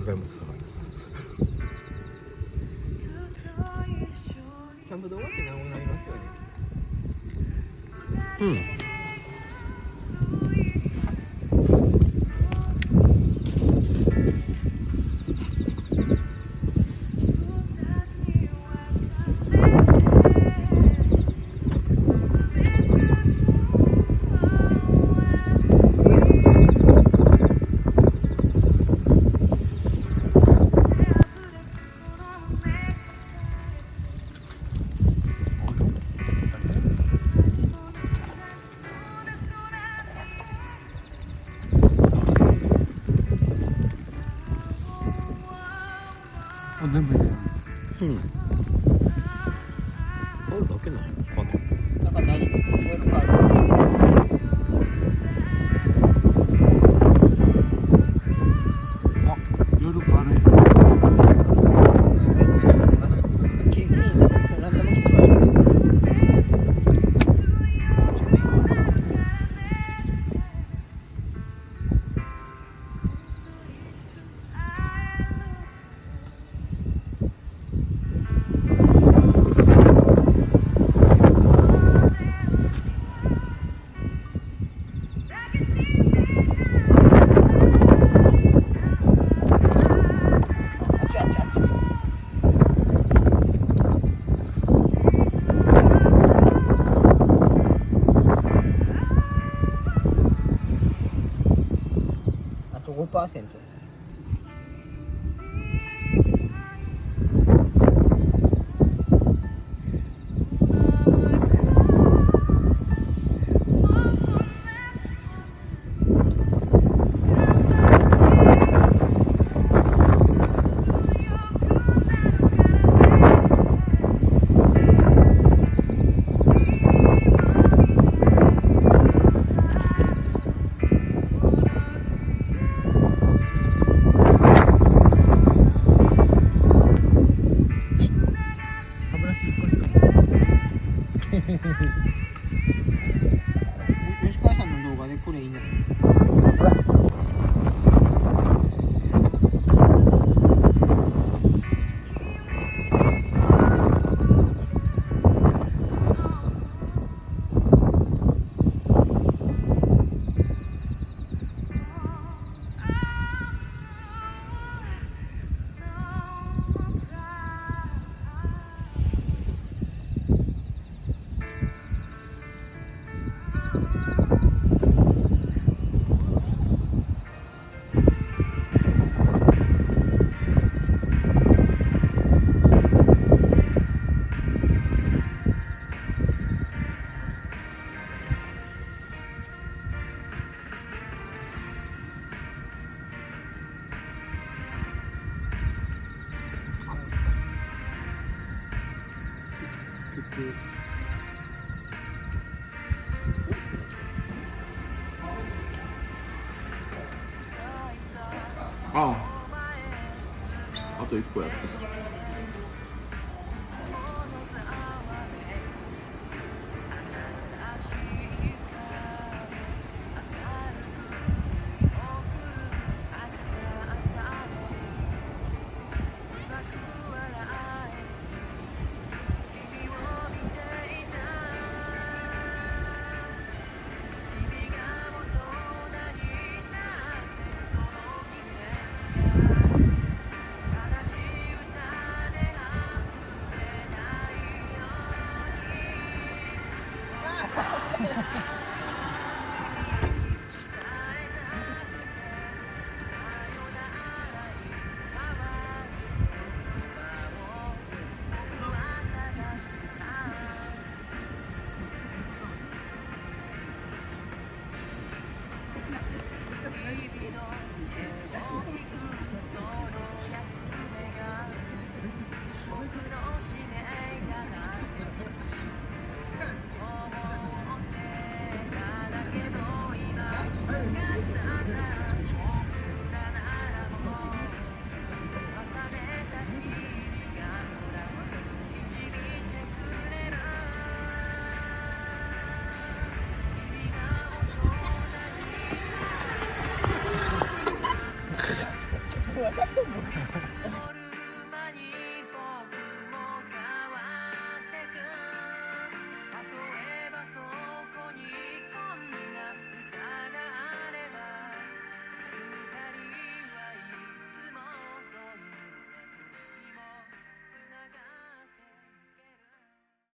高いもんですからね。キャンプ動画って長くなりますよね。うん。あ、全部入れたんです。うん。あるだけなのかな。なんか何覚えるかある。あ、夜軽い。ケーキにランダム消しはあと 5%。歯ブラシ1個しか吉川さんの動画でこれいいんじゃない？ああ。あと1個やって。笑っとんの